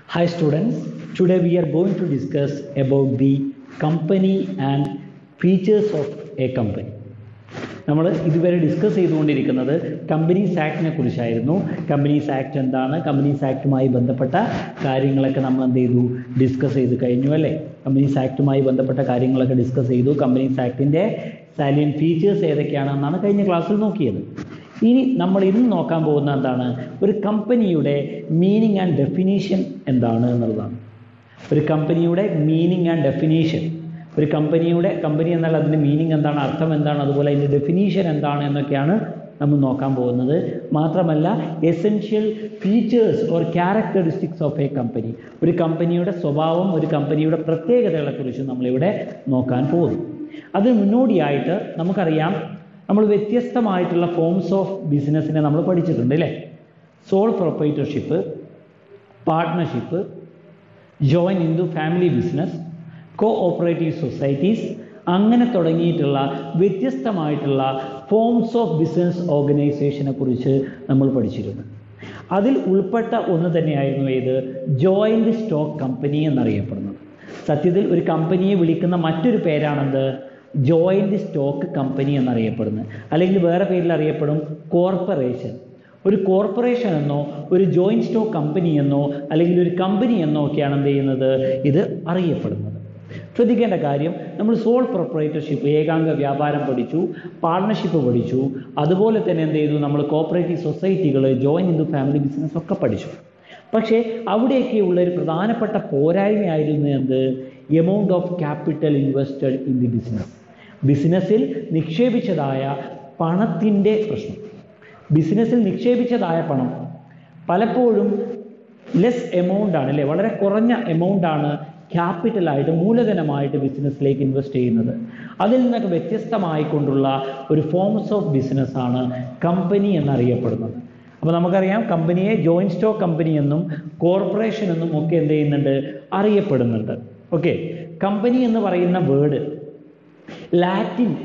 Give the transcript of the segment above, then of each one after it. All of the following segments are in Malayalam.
Hi students, today we are going to discuss about the company and features of a company. നമ്മൾ ഇതുവരെ ഡിസ്കസ് ചെയ്തുകൊണ്ടിരിക്കുന്നത് കമ്പനീസ് ആക്ടിനെ കുറിച്ചായിരുന്നു. കമ്പനീസ് ആക്ട് എന്താണ്, കമ്പനീസ് ആക്ടുമായി ബന്ധപ്പെട്ട കാര്യങ്ങളൊക്കെ നമ്മൾ എന്ത് ചെയ്തു, ഡിസ്കസ് ചെയ്ത് കഴിഞ്ഞു അല്ലേ. കമ്പനീസ് ആക്ടുമായി ബന്ധപ്പെട്ട കാര്യങ്ങളൊക്കെ ഡിസ്കസ് ചെയ്തു. കമ്പനീസ് ആക്ടിൻ്റെ സാലിയൻ ഫീച്ചേഴ്സ് ഏതൊക്കെയാണെന്നാണ് കഴിഞ്ഞ ക്ലാസ്സിൽ നോക്കിയത്. ഇനി നമ്മൾ ഇന്ന് നോക്കാൻ പോകുന്ന എന്താണ്, ഒരു കമ്പനിയുടെ മീനിങ് ആൻഡ് ഡെഫിനീഷൻ എന്താണ് എന്നുള്ളതാണ്. ഒരു കമ്പനിയുടെ മീനിങ് ആൻഡ് ഡെഫിനീഷൻ, ഒരു കമ്പനി എന്നാൽ അതിൻ്റെ മീനിങ് എന്താണ്, അർത്ഥം എന്താണ്, അതുപോലെ അതിൻ്റെ ഡെഫിനീഷൻ എന്താണ് എന്നൊക്കെയാണ് നമ്മൾ നോക്കാൻ പോകുന്നത്. മാത്രമല്ല essential features or characteristics of a company, ഒരു കമ്പനിയുടെ സ്വഭാവം, ഒരു കമ്പനിയുടെ പ്രത്യേകതകളെക്കുറിച്ച് നമ്മളിവിടെ നോക്കാൻ പോകുന്നു. അതിന് മുന്നോടിയായിട്ട് നമുക്കറിയാം, നമ്മൾ വ്യത്യസ്തമായിട്ടുള്ള ഫോംസ് ഓഫ് ബിസിനസ്സിനെ നമ്മൾ പഠിച്ചിട്ടുണ്ട് അല്ലേ. Sole proprietorship, partnership, joint Hindu family business, co operative societies, അങ്ങനെ തുടങ്ങിയിട്ടുള്ള വ്യത്യസ്തമായിട്ടുള്ള ഫോംസ് ഓഫ് ബിസിനസ് ഓർഗനൈസേഷനെ കുറിച്ച് നമ്മൾ പഠിച്ചിരുന്നു. അതിൽ ഉൾപ്പെട്ട ഒന്ന് തന്നെയായിരുന്നു ഏത്, ജോയിൻ്റ് സ്റ്റോക്ക് കമ്പനി എന്നറിയപ്പെടുന്നത്. സത്യത്തിൽ ഒരു കമ്പനിയെ വിളിക്കുന്ന മറ്റൊരു പേരാണെന്ത്, ജോയിൻ്റ് സ്റ്റോക്ക് കമ്പനി എന്നറിയപ്പെടുന്നത്. അല്ലെങ്കിൽ വേറെ പേരിൽ അറിയപ്പെടും കോർപ്പറേഷൻ. ഒരു കോർപ്പറേഷൻ എന്നോ ഒരു ജോയിൻ്റ് സ്റ്റോക്ക് കമ്പനി എന്നോ അല്ലെങ്കിൽ ഒരു കമ്പനി എന്നോ ഒക്കെയാണ് എന്ത് ചെയ്യുന്നത്, ഇത് അറിയപ്പെടുന്നത്. ശ്രദ്ധിക്കേണ്ട കാര്യം, നമ്മൾ സോൾ പ്രൊപ്പറേറ്റർഷിപ്പ്, ഏകാംഗ വ്യാപാരം പഠിച്ചു, പാർട്ണർഷിപ്പ് പഠിച്ചു, അതുപോലെ തന്നെ എന്ത് ചെയ്തു, നമ്മൾ കോപ്പറേറ്റീവ് സൊസൈറ്റികൾ, joint Hindu family business ഒക്കെ പഠിച്ചു. പക്ഷേ അവിടെയൊക്കെയുള്ള ഒരു പ്രധാനപ്പെട്ട പോരായ്മയായിരുന്നു എന്ത്, amount of capital invested in the business. ബിസിനസ്സിൽ നിക്ഷേപിച്ചതായ പണത്തിൻ്റെ പ്രശ്നം. ബിസിനസ്സിൽ നിക്ഷേപിച്ചതായ പണം പലപ്പോഴും ലെസ് എമൗണ്ട് ആണ് അല്ലേ, വളരെ കുറഞ്ഞ എമൗണ്ട് ആണ് ക്യാപിറ്റലായിട്ട്, മൂലധനമായിട്ട് ബിസിനസ്സിലേക്ക് ഇൻവെസ്റ്റ് ചെയ്യുന്നത്. അതിൽ നിന്നൊക്കെ വ്യത്യസ്തമായിക്കൊണ്ടുള്ള ഒരു ഫോംസ് ഓഫ് ബിസിനസ്സാണ് കമ്പനി എന്നറിയപ്പെടുന്നത്. അപ്പോൾ നമുക്കറിയാം, കമ്പനിയെ ജോയിൻ്റ് സ്റ്റോക്ക് കമ്പനി എന്നും കോർപ്പറേഷൻ എന്നും ഒക്കെ എന്ത് ചെയ്യുന്നുണ്ട്, അറിയപ്പെടുന്നുണ്ട്. ഓക്കെ, കമ്പനി എന്ന് പറയുന്ന വേർഡ്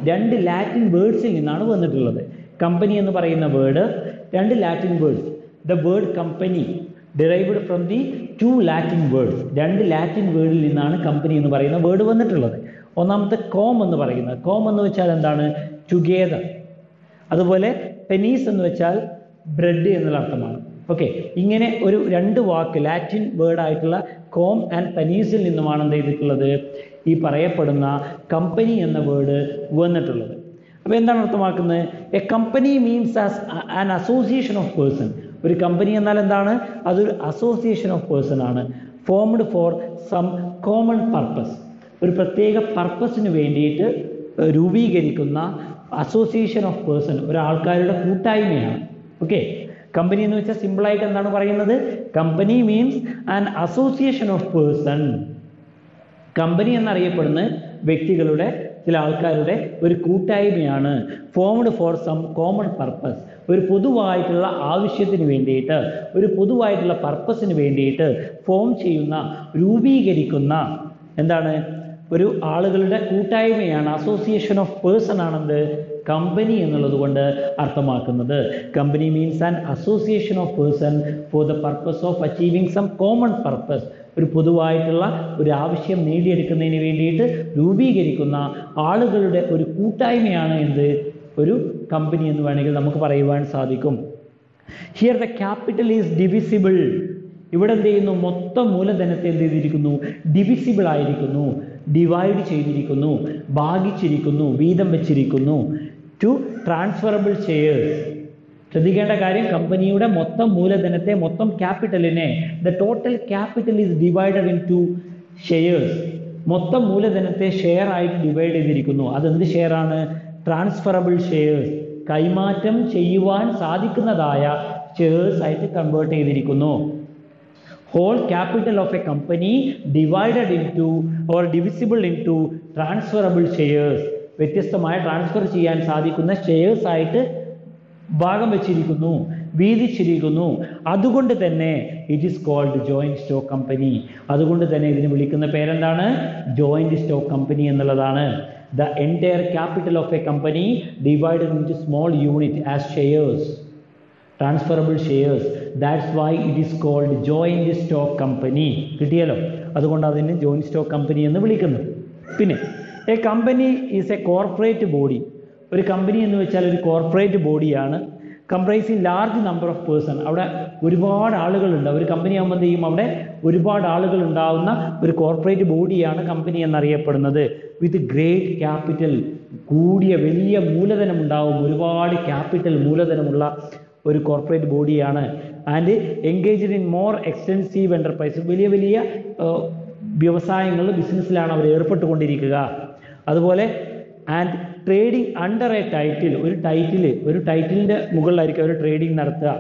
രണ്ട് ലാറ്റിൻ വേർഡ്സിൽ നിന്നാണ് വന്നിട്ടുള്ളത്. കമ്പനി എന്ന് പറയുന്ന വേർഡ് രണ്ട് Latin words, the word company derived from the two Latin words. രണ്ട് ലാറ്റിൻ വേർഡിൽ നിന്നാണ് കമ്പനി എന്ന് പറയുന്ന വേർഡ് വന്നിട്ടുള്ളത്. ഒന്നാമത്തെ കോം എന്ന് പറയുന്നത്, കോം എന്ന് വെച്ചാൽ എന്താണ്, ടുഗെദർ. അതുപോലെ പെനീസ് എന്ന് വെച്ചാൽ ബ്രെഡ് എന്നുള്ള അർത്ഥമാണ്. ഓക്കെ, ഇങ്ങനെ ഒരു രണ്ട് വാക്ക് ലാറ്റിൻ വേർഡായിട്ടുള്ള കോം ആൻഡ് പെനീസിൽ നിന്നുമാണ് എന്ത് ചെയ്തിട്ടുള്ളത്, ഈ പറയപ്പെടുന്ന കമ്പനി എന്ന വേർഡ് വന്നിട്ടുള്ളത്. അപ്പോൾ എന്താണ് അർത്ഥമാക്കുന്നത്, a company means as an association of person. ഒരു കമ്പനി എന്നാൽ എന്താണ്, അതൊരു അസോസിയേഷൻ ഓഫ് പേഴ്സൺ ആണ്, formed for some common purpose. ഒരു പ്രത്യേക പർപ്പസിന് വേണ്ടിയിട്ട് രൂപീകരിക്കുന്ന അസോസിയേഷൻ ഓഫ് പേഴ്സൺ, ഒരാൾക്കാരുടെ കൂട്ടായ്മയാണ്. ഓക്കെ, കമ്പനി എന്ന് വെച്ചാൽ സിമ്പിളായിട്ട് എന്താണ് പറയുന്നത്, company means an association of person. Company എന്നറിയപ്പെടുന്ന വ്യക്തികളുടെ, ചില ആൾക്കാരുടെ ഒരു കൂട്ടായ്മയാണ്. Formed for some common purpose, ഒരു പൊതുവായിട്ടുള്ള ആവശ്യത്തിന് വേണ്ടിയിട്ട്, ഒരു പൊതുവായിട്ടുള്ള പർപ്പസിന് വേണ്ടിയിട്ട് ഫോം ചെയ്യുന്ന, രൂപീകരിക്കുന്ന എന്താണ്, ഒരു ആളുകളുടെ കൂട്ടായ്മയാണ്, അസോസിയേഷൻ ഓഫ് പേഴ്സൺ ആണെന്ത്, കമ്പനി എന്നുള്ളത് കൊണ്ട് അർത്ഥമാക്കുന്നത്. Company means an association of person for the purpose of achieving some common purpose. ഒരു പൊതുവായിട്ടുള്ള ഒരു ആവശ്യം നേടിയെടുക്കുന്നതിന് വേണ്ടിയിട്ട് രൂപീകരിക്കുന്ന ആളുകളുടെ ഒരു കൂട്ടായ്മയാണ് എന്ത്, ഒരു കമ്പനി എന്ന് വേണമെങ്കിൽ നമുക്ക് പറയുവാൻ സാധിക്കും. Here the capital is divisible. ഇവിടെ എന്ത് ചെയ്യുന്നു, മൊത്തം മൂലധനത്തെ എന്ത് ചെയ്തിരിക്കുന്നു, ഡിവിസിബിൾ ആയിരിക്കുന്നു, ഡിവൈഡ് ചെയ്തിരിക്കുന്നു, ഭാഗിച്ചിരിക്കുന്നു, വീതം വെച്ചിരിക്കുന്നു. To transferable shares. ശ്രദ്ധിക്കേണ്ട കാര്യം, കമ്പനിയുടെ മൊത്തം മൂലധനത്തെ, മൊത്തം ക്യാപിറ്റലിനെ, the total capital is divided into shares. മൊത്തം മൂലധനത്തെ ഷെയർ ആയിട്ട് ഡിവൈഡ് ചെയ്തിരിക്കുന്നു. അതെന്ത് ഷെയറാണ്, ട്രാൻസ്ഫറബിൾ ഷെയർസ്, കൈമാറ്റം ചെയ്യുവാൻ സാധിക്കുന്നതായ ഷെയർസ് ആയിട്ട് കൺവേർട്ട് ചെയ്തിരിക്കുന്നു. Whole capital of a company divided into or divisible into transferable shares. വ്യത്യസ്തമായ ട്രാൻസ്ഫർ ചെയ്യാൻ സാധിക്കുന്ന ഷെയർസ് ആയിട്ട് ഭാഗം വെച്ചിരിക്കുന്നു, വീതിച്ചിരിക്കുന്നു. അതുകൊണ്ട് തന്നെ it is called joint stock company. അതുകൊണ്ട് തന്നെ ഇതിന് വിളിക്കുന്ന പേരെന്താണ്, ജോയിന്റ് സ്റ്റോക്ക് കമ്പനി എന്നുള്ളതാണ്. The entire capital of a company divided into small unit as shares. Transferable shares. That's why it is called joint stock company. കിട്ടിയല്ലോ, അതുകൊണ്ട് അതിന് ജോയിൻറ്റ് സ്റ്റോക്ക് കമ്പനി എന്ന് വിളിക്കുന്നു. പിന്നെ a company is a corporate body. ഒരു കമ്പനി എന്ന് വെച്ചാൽ ഒരു കോർപ്പറേറ്റ് ബോഡിയാണ്, comprising large number of person. അവിടെ ഒരുപാട് ആളുകളുണ്ട്. ഒരു കമ്പനി ആകുമ്പോൾ എന്ത് ചെയ്യും, അവിടെ ഒരുപാട് ആളുകൾ ഉണ്ടാവുന്ന ഒരു കോർപ്പറേറ്റ് ബോഡിയാണ് കമ്പനി എന്നറിയപ്പെടുന്നത്. വിത്ത് ഗ്രേറ്റ് ക്യാപിറ്റൽ, കൂടിയ വലിയ മൂലധനം ഉണ്ടാവും, ഒരുപാട് ക്യാപിറ്റൽ മൂലധനമുള്ള ഒരു കോർപ്പറേറ്റ് ബോഡിയാണ്. And engaged in more extensive enterprise, വലിയ വലിയ വ്യവസായങ്ങൾ ബിസിനസ്സിലാണ് അവർ ഏർപ്പെട്ടുകൊണ്ടിരിക്കുക. അതുപോലെ and trading under a title, ഒരു ടൈറ്റിലിൻ്റെ മുകളിലായിരിക്കും അവർ ട്രേഡിംഗ് നടത്തുക.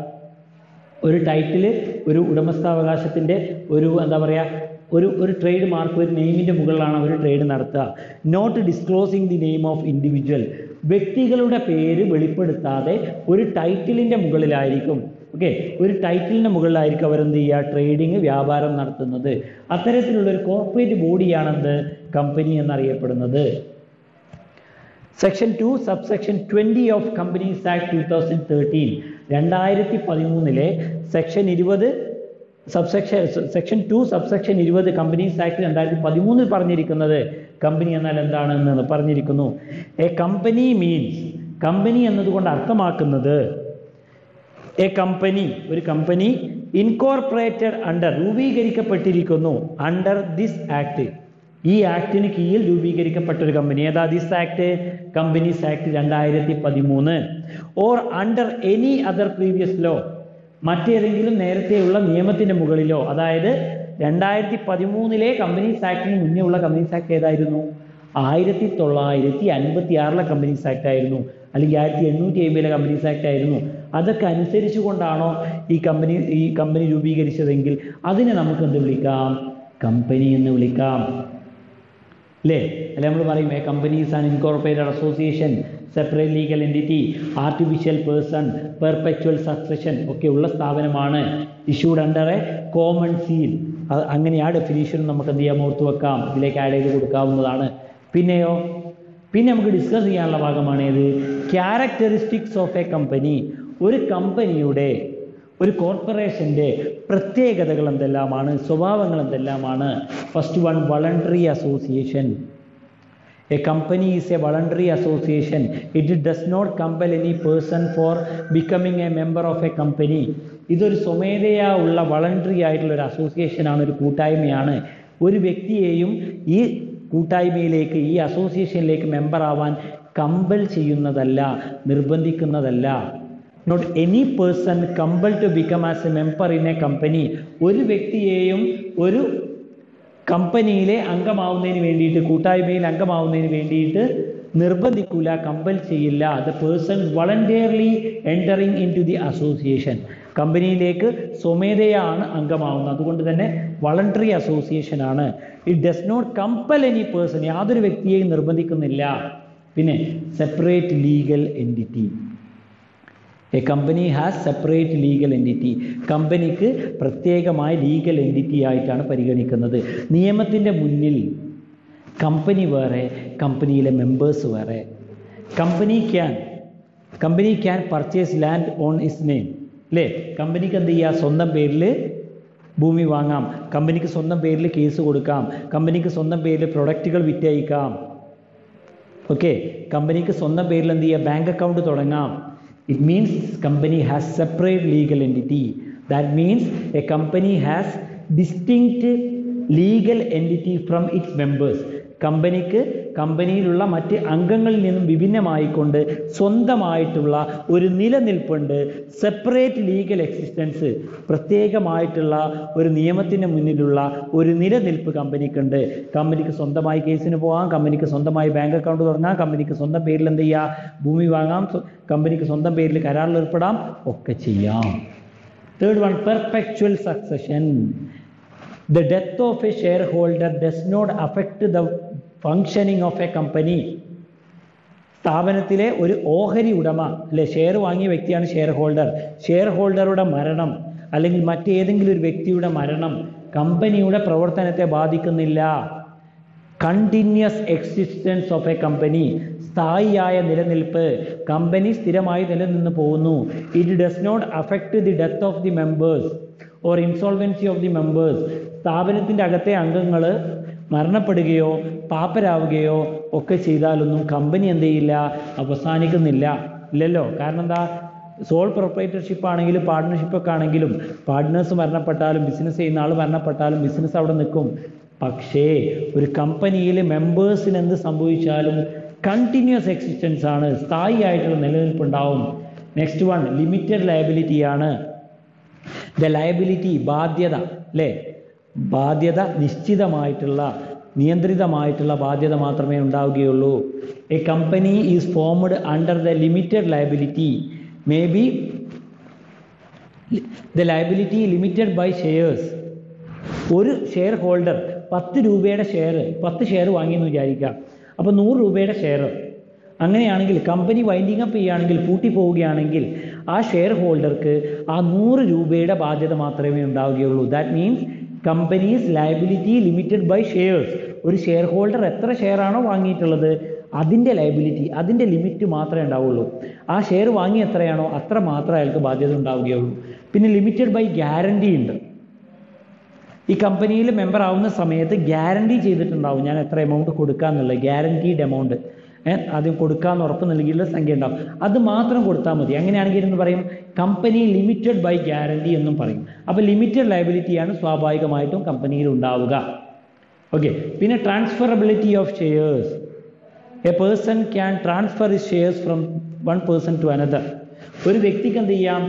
ഒരു ടൈറ്റില്, ഒരു ഉടമസ്ഥാവകാശത്തിൻ്റെ ഒരു എന്താ പറയുക, ഒരു ട്രേഡ് മാർക്ക്, ഒരു നെയിമിൻ്റെ മുകളിലാണ് അവർ ട്രേഡ് നടത്തുക. Not disclosing the name of individual, വ്യക്തികളുടെ പേര് വെളിപ്പെടുത്താതെ ഒരു ടൈറ്റിലിൻ്റെ മുകളിലായിരിക്കും. ഓക്കെ, ഒരു ടൈറ്റിലിൻ്റെ മുകളിലായിരിക്കും അവരെന്ത് ചെയ്യുക, ട്രേഡിങ്, വ്യാപാരം നടത്തുന്നത്. അത്തരത്തിലുള്ളൊരു കോർപ്പറേറ്റ് ബോഡിയാണെന്ത്, കമ്പനി എന്നറിയപ്പെടുന്നത്. Section 2 subsection 20 of companies act 2013, 2013 section 20 section 2 subsection 20 companies act 2013 പറഞ്ഞിരിക്കുന്നത് കമ്പനി എന്നാൽ എന്താണെന്ന് പറഞ്ഞിരിക്കുന്നു. എ കമ്പനി മീൻസ്, കമ്പനി എന്നതുകൊണ്ട് അർത്ഥമാക്കുന്നത് എ കമ്പനി, ഒരു കമ്പനി ഇൻകോർപ്പറേറ്റഡ് അണ്ടർ, രൂപീകരിക്കപ്പെട്ടിരിക്കുന്നു അണ്ടർ ദിസ് ആക്ട്, ഈ ആക്ടിന് കീഴിൽ രൂപീകരിക്കപ്പെട്ട ഒരു കമ്പനി. ഏതാ this act, companies act 2013. Or under any other previous law, മറ്റേതെങ്കിലും നേരത്തെയുള്ള നിയമത്തിൻ്റെ മുകളിലോ. അതായത് 2013 കമ്പനീസ് ആക്ടിന് മുന്നേ ഉള്ള കമ്പനീസ് ആക്ട് ഏതായിരുന്നു, 1956 കമ്പനീസ് ആക്ട് ആയിരുന്നു, അല്ലെങ്കിൽ 1850 കമ്പനീസ് ആക്ട് ആയിരുന്നു. അതൊക്കെ അനുസരിച്ചു കൊണ്ടാണോ ഈ കമ്പനി രൂപീകരിച്ചതെങ്കിൽ അതിനെ നമുക്ക് എന്ത് വിളിക്കാം, കമ്പനി എന്ന് വിളിക്കാം, അല്ലേ? അല്ലെ നമ്മൾ പറയും a company's and incorporated association, separate legal entity, artificial person, perpetual succession ഒക്കെ ഉള്ള സ്ഥാപനമാണ്. Issued under A common seal. അങ്ങനെ ആ ഡെഫിനേഷൻ നമുക്ക് എന്ത് ചെയ്യാം, ഓർത്ത് വെക്കാം, ഇതിലേക്ക് ആഡ് ചെയ്ത് കൊടുക്കാവുന്നതാണ്. പിന്നെയോ, പിന്നെ നമുക്ക് ഡിസ്കസ് ചെയ്യാനുള്ള ഭാഗമാണ് ഏത്, ക്യാരക്ടറിസ്റ്റിക്സ് ഓഫ് എ കമ്പനി. ഒരു കമ്പനിയുടെ, ഒരു കോർപ്പറേഷൻ്റെ പ്രത്യേകതകൾ എന്തെല്ലാമാണ്, സ്വഭാവങ്ങൾ എന്തെല്ലാമാണ്. First one, voluntary association. A company is a voluntary association. It does not compel any person for becoming a member of a company. ഇതൊരു സ്വമേധയാ ഉള്ള വളണ്ടറി ആയിട്ടുള്ള ഒരു അസോസിയേഷനാണ്, ഒരു കൂട്ടായ്മയാണ്. ഒരു വ്യക്തിയെയും ഈ കൂട്ടായ്മയിലേക്ക്, ഈ അസോസിയേഷനിലേക്ക് മെമ്പർ ആവാൻ കമ്പൽ ചെയ്യുന്നതല്ല, നിർബന്ധിക്കുന്നതല്ല. Not any person compel to become as a member in a company. ഒരു വ്യക്തിയെയും ഒരു കമ്പനിയിലെ അംഗമാവുന്നതിന് വേണ്ടിയിട്ട്, കൂട്ടായ്മയിൽ അംഗമാവുന്നതിന് വേണ്ടിയിട്ട് നിർബന്ധിക്കില്ല, കമ്പൽ ചെയ്യില്ല. The person voluntarily entering into the association. കമ്പനിയിലേക്ക് സ്വമേധയാണ് അംഗമാവുന്നത്, അതുകൊണ്ട് തന്നെ വളണ്ടറി അസോസിയേഷൻ ആണ്. It does not compel any person, യാതൊരു വ്യക്തിയെയും നിർബന്ധിക്കുന്നില്ല. പിന്നെ separate legal entity. A company has separate legal entity. കമ്പനിക്ക് പ്രത്യേകമായ ലീഗൽ എൻറ്റിറ്റി ആയിട്ടാണ് പരിഗണിക്കുന്നത്. നിയമത്തിൻ്റെ മുന്നിൽ കമ്പനി വേറെ, കമ്പനിയിലെ മെമ്പേഴ്സ് വേറെ. Company can purchase land on is name, അല്ലേ? കമ്പനിക്ക് എന്ത് ചെയ്യുക, സ്വന്തം പേരിൽ ഭൂമി വാങ്ങാം, കമ്പനിക്ക് സ്വന്തം പേരിൽ കേസ് കൊടുക്കാം, കമ്പനിക്ക് സ്വന്തം പേരിൽ പ്രൊഡക്റ്റുകൾ വിറ്റയക്കാം. ഓക്കെ, കമ്പനിക്ക് സ്വന്തം പേരിൽ എന്ത് ചെയ്യുക, ബാങ്ക് അക്കൗണ്ട് തുടങ്ങാം. It means company has separate legal entity. That means a company has distinct legal entity from its members. കമ്പനിയിലുള്ള മറ്റ് അംഗങ്ങളിൽ നിന്നും വിഭിന്നമായിക്കൊണ്ട് സ്വന്തമായിട്ടുള്ള ഒരു നിലനിൽപ്പുണ്ട്. സെപ്പറേറ്റ് ലീഗൽ എക്സിസ്റ്റൻസ്, പ്രത്യേകമായിട്ടുള്ള ഒരു നിയമത്തിന് മുന്നിലുള്ള ഒരു നിലനിൽപ്പ് കമ്പനിക്കുണ്ട്. കമ്പനിക്ക് സ്വന്തമായി കേസിന് പോകാം, കമ്പനിക്ക് സ്വന്തമായി ബാങ്ക് അക്കൗണ്ട് തുറന്നാം, കമ്പനിക്ക് സ്വന്തം പേരിൽ എന്ത് ചെയ്യാം, ഭൂമി വാങ്ങാം, കമ്പനിക്ക് സ്വന്തം പേരിൽ കരാറിൽ ഏർപ്പെടാം, ഒക്കെ ചെയ്യാം. Third one, perpetual succession. The death of a shareholder does not affect the functioning of a company. സ്ഥാപനത്തിലെ ഒരു ഓഹരി ഉടമ, അല്ലെ, ഷെയർ വാങ്ങിയ വ്യക്തിയാണ് ഷെയർ ഹോൾഡറുടെ മരണം അല്ലെങ്കിൽ മറ്റേതെങ്കിലും ഒരു വ്യക്തിയുടെ മരണം കമ്പനിയുടെ പ്രവർത്തനത്തെ ബാധിക്കുന്നില്ല. Continuous existence of a company, സ്ഥായിയായ നിലനിൽപ്പ്, കമ്പനി സ്ഥിരമായി നിലനിന്ന് പോകുന്നു. It does not affect the death of the members or insolvency of the members. സ്ഥാപനത്തിൻ്റെ അകത്തെ അംഗങ്ങൾ മരണപ്പെടുകയോ പാപ്പരാവുകയോ ഒക്കെ ചെയ്താലൊന്നും കമ്പനി എന്ത് ചെയ്യില്ല, അവസാനിക്കുന്നില്ല. ഇല്ലല്ലോ. കാരണം എന്താ, സോൾ പ്രൊപ്പറേറ്റർഷിപ്പ് ആണെങ്കിലും പാർട്ട്ണർഷിപ്പൊക്കെ ആണെങ്കിലും പാർട്ട്നേഴ്സ് മരണപ്പെട്ടാലും ബിസിനസ് ചെയ്യുന്ന ആൾ മരണപ്പെട്ടാലും ബിസിനസ് അവിടെ നിൽക്കും. പക്ഷേ ഒരു കമ്പനിയിൽ മെമ്പേഴ്സിന് എന്ത് സംഭവിച്ചാലും കണ്ടിന്യൂസ് എക്സിസ്റ്റൻസ് ആണ്, സ്ഥായിയായിട്ടുള്ള നിലനിൽപ്പുണ്ടാവും. നെക്സ്റ്റ് വൺ ലിമിറ്റഡ് ലയബിലിറ്റി ആണ്. ദ ലയബിലിറ്റി, ബാധ്യത അല്ലേ, ബാധ്യത നിശ്ചിതമായിട്ടുള്ള നിയന്ത്രിതമായിട്ടുള്ള ബാധ്യത മാത്രമേ ഉണ്ടാവുകയുള്ളൂ. A company is formed under the limited liability, may be the liability limited by shares. ഒരു ഷെയർ ഹോൾഡർ 10 രൂപയുടെ ഷെയർ 10 ഷെയർ വാങ്ങിയെന്ന് വിചാരിക്കുക. അപ്പോൾ 100 രൂപയുടെ ഷെയർ. അങ്ങനെയാണെങ്കിൽ കമ്പനി വൈൻഡിങ് അപ്പ് ചെയ്യുകയാണെങ്കിൽ, പൂട്ടി പോവുകയാണെങ്കിൽ ആ ഷെയർ ഹോൾഡർക്ക് ആ 100 രൂപയുടെ ബാധ്യത മാത്രമേ ഉണ്ടാവുകയുള്ളൂ. That means companies liability limited by shares. ഒരു ഷെയർ ഹോൾഡർ എത്ര ഷെയർ ആണോ വാങ്ങിയിട്ടുള്ളത് അതിൻ്റെ ലയബിലിറ്റി, അതിൻ്റെ ലിമിറ്റ് മാത്രമേ ഉണ്ടാവുള്ളൂ. ആ ഷെയർ വാങ്ങി എത്രയാണോ അത്ര മാത്രമേ അയാൾക്ക് ബാധ്യത ഉണ്ടാവുകയുള്ളൂ. പിന്നെ ലിമിറ്റഡ് ബൈ ഗ്യാരണ്ടി ഉണ്ട്. ഈ കമ്പനിയിൽ മെമ്പർ ആവുന്ന സമയത്ത് ഗ്യാരണ്ടി ചെയ്തിട്ടുണ്ടാവും ഞാൻ എത്ര എമൗണ്ട് കൊടുക്കാമെന്നുള്ളത്, ഗ്യാരണ്ടീഡ് എമൗണ്ട് ആദ്യം കൊടുക്കാമെന്ന് ഉറപ്പ് നൽകിയുള്ള സംഖ്യ ഉണ്ടാവും. അത് മാത്രം കൊടുത്താൽ മതി. അങ്ങനെയാണെങ്കിൽ എന്ന് പറയും കമ്പനി ലിമിറ്റഡ് ബൈ ഗ്യാരണ്ടി എന്നും പറയും. അപ്പോൾ ലിമിറ്റഡ് ലയബിലിറ്റിയാണ് സ്വാഭാവികമായിട്ടും കമ്പനിയിൽ ഉണ്ടാവുക. ഓക്കെ. പിന്നെ transferability of shares. A person can transfer his shares from one person to another. ഒരു വ്യക്തിക്ക് എന്ത് ചെയ്യാം,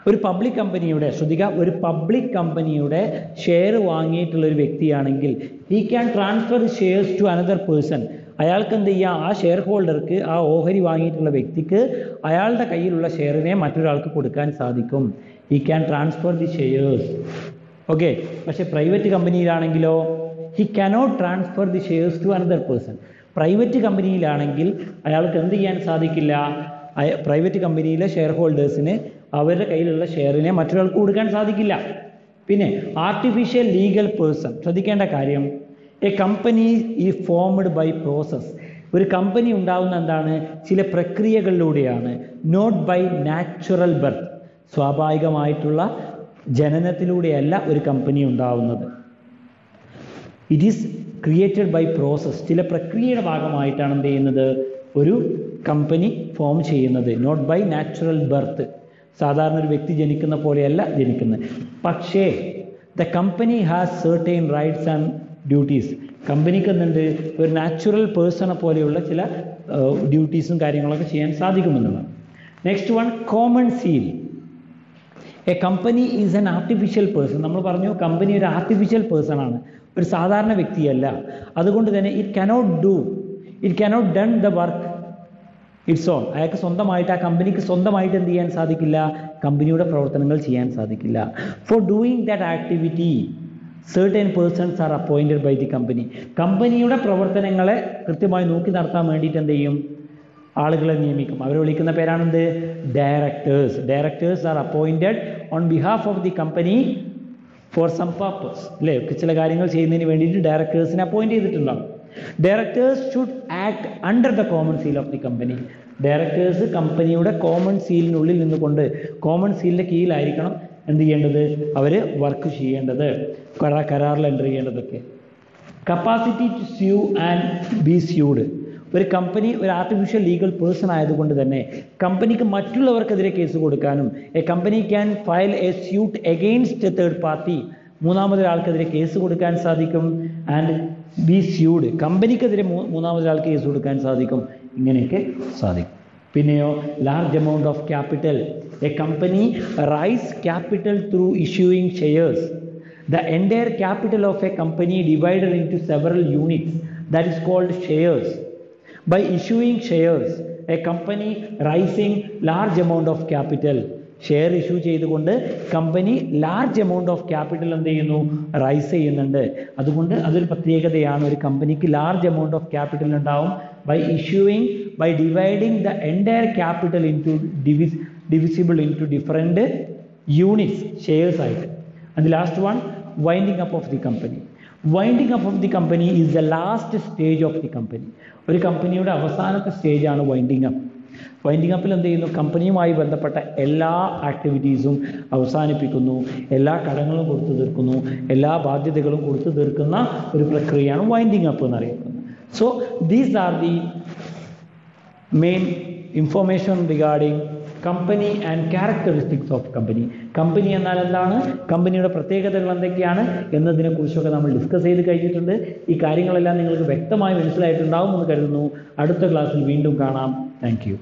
ഒരു പബ്ലിക് കമ്പനിയുടെ, ശ്രദ്ധിക്കുക, ഒരു പബ്ലിക് കമ്പനിയുടെ ഷെയർ വാങ്ങിയിട്ടുള്ള ഒരു വ്യക്തിയാണെങ്കിൽ he can transfer shares to another person. അയാൾക്ക് എന്ത് ചെയ്യാം, ആ ഷെയർ ഹോൾഡർക്ക്, ആ ഓഹരി വാങ്ങിയിട്ടുള്ള വ്യക്തിക്ക് അയാളുടെ കയ്യിലുള്ള ഷെയറിനെ മറ്റൊരാൾക്ക് കൊടുക്കാൻ സാധിക്കും. He can transfer the shares. Okay. പക്ഷേ പ്രൈവറ്റ് കമ്പനിയിലാണെങ്കിലോ he cannot transfer the shares to another person. Private കമ്പനിയിലാണെങ്കിൽ അയാൾക്ക് എന്ത് ചെയ്യാൻ സാധിക്കില്ല, പ്രൈവറ്റ് കമ്പനിയിലെ ഷെയർ ഹോൾഡേഴ്സിന് അവരുടെ കയ്യിലുള്ള ഷെയറിനെ മറ്റൊരാൾക്ക് കൊടുക്കാൻ സാധിക്കില്ല. പിന്നെ ആർട്ടിഫിഷ്യൽ ലീഗൽ പേഴ്സൺ. ശ്രദ്ധിക്കേണ്ട കാര്യം, a company is formed by process. ഒരു കമ്പനി ഉണ്ടാവുന്ന എന്താണ്, ചില പ്രക്രിയകളിലൂടെയാണ്. Not by natural birth. സ്വാഭാവികമായിട്ടുള്ള ജനനത്തിലൂടെയല്ല ഒരു കമ്പനി ഉണ്ടാവുന്നത്. It is created by process. ചില പ്രക്രിയയുടെ ഭാഗമായിട്ടാണ് എന്ത് ചെയ്യുന്നത്, ഒരു കമ്പനി ഫോം ചെയ്യുന്നത്. Not by natural birth. സാധാരണ ഒരു വ്യക്തി ജനിക്കുന്ന പോലെയല്ല ജനിക്കുന്നത്. പക്ഷേ the company has certain rights and duties. കമ്പനിക്ക് എന്തുണ്ട്, ഒരു നാച്ചുറൽ പേഴ്സണെ പോലെയുള്ള ചില ഡ്യൂട്ടീസും കാര്യങ്ങളൊക്കെ ചെയ്യാൻ സാധിക്കുമെന്നുള്ളതാണ്. Next one common seal. A company is an artificial person. നമ്മൾ പറഞ്ഞു കമ്പനി ഒരു ആർട്ടിഫിഷ്യൽ പേഴ്സൺ ആണ്, ഒരു സാധാരണ വ്യക്തിയല്ല. അതുകൊണ്ട് തന്നെ it cannot done the work it's on. അയാൾക്ക് സ്വന്തമായിട്ട്, ആ കമ്പനിക്ക് സ്വന്തമായിട്ട് എന്ത് ചെയ്യാൻ സാധിക്കില്ല, കമ്പനിയുടെ പ്രവർത്തനങ്ങൾ ചെയ്യാൻ സാധിക്കില്ല. Four doing that activity certain persons are appointed by the company. കമ്പനിയുടെ പ്രവർത്തനങ്ങളെ കൃത്യമായി നോക്കി നടത്താൻ വേണ്ടിയിട്ട് എന്ത് ചെയ്യും, ആളുകളെ നിയമിക്കും. അവരെ വിളിക്കുന്ന പേരാണെന്ത്, directors. Directors are appointed on behalf of the company for some purpose. അല്ലേ, ചില കാര്യങ്ങൾ ചെയ്യുന്നതിന് വേണ്ടിയിട്ട് ഡയറക്ടേഴ്സിനെ അപ്പോയിൻറ്റ് ചെയ്തിട്ടുണ്ടാവും. Directors should act under the common seal of the company. Directors കമ്പനിയുടെ കോമൺ സീലിനുള്ളിൽ നിന്നുകൊണ്ട്, കോമൺ സീലിൻ്റെ കീഴിലായിരിക്കണം എന്ത് ചെയ്യേണ്ടത്, അവർ വർക്ക് ചെയ്യേണ്ടത്, കരാറിൽ എൻ്റർ ചെയ്യേണ്ടതൊക്കെ. Capacity to sue and be sued. ഒരു കമ്പനി ഒരു ആർട്ടിഫിഷ്യൽ ലീഗൽ പേഴ്സൺ ആയതുകൊണ്ട് തന്നെ കമ്പനിക്ക് മറ്റുള്ളവർക്കെതിരെ കേസ് കൊടുക്കാനും, a company can file a suit against a third party. മൂന്നാമതൊരാൾക്കെതിരെ കേസ് കൊടുക്കാൻ സാധിക്കും. ആൻഡ് ബി സ്യൂഡ്, കമ്പനിക്കെതിരെ മൂന്നാമതൊരാൾക്ക് കേസ് കൊടുക്കാൻ സാധിക്കും. ഇങ്ങനെയൊക്കെ സാധിക്കും. പിന്നെയോ large amount of capital. A company raise capital through issuing shares. The entire capital of a company divided into several units, that is called shares. By issuing shares, a company rising large amount of capital. Share issue ചെയ്തുകൊണ്ട് company large amount of capital എന്ത് ചെയ്യുന്നു, റൈസ് ചെയ്യുന്നുണ്ട്. അതുകൊണ്ട് അതൊരു പ്രത്യേകതയാണ്. ഒരു കമ്പനിക്ക് ലാർജ് എമൗണ്ട് ഓഫ് ക്യാപിറ്റൽ ഉണ്ടാവും. By dividing the entire capital into divisible into different units, shares ആയിട്ട്. And the last one, winding up of the company. Winding up of the company is the last stage of the company. ഒരു കമ്പനിയുടെ അവസാനത്തെ സ്റ്റേജാണ് വൈൻഡിങ് അപ്പ്. വൈൻഡിങ് അപ്പിൽ എന്ത് ചെയ്യുന്നു? കമ്പനിയുമായി ബന്ധപ്പെട്ട എല്ലാ ആക്ടിവിറ്റീസും അവസാനിപ്പിക്കുന്നു, എല്ലാ കടങ്ങളും കൊടുത്തു തീർക്കുന്നു, എല്ലാ ബാധ്യതകളും കൊടുത്തു തീർക്കുന്ന ഒരു പ്രക്രിയയാണ് വൈൻഡിങ് അപ്പ് എന്നറിയപ്പെടുന്നത്. So these are the main information regarding company and characteristics of company. Company എന്നാൽ എന്താണ്, കമ്പനിയുടെ പ്രത്യേകതകൾ എന്തൊക്കെയാണ് എന്നതിനെ കുറിച്ചൊക്കെ നമ്മൾ ഡിസ്കസ് ചെയ്ത് കഴിഞ്ഞിട്ടുണ്ട്. ഈ കാര്യങ്ങളെല്ലാം നിങ്ങൾക്ക് വ്യക്തമായി മനസ്സിലായിട്ടുണ്ടാവും എന്ന് കരുതുന്നു. അടുത്ത ക്ലാസ്സിൽ വീണ്ടും കാണാം. Thank you.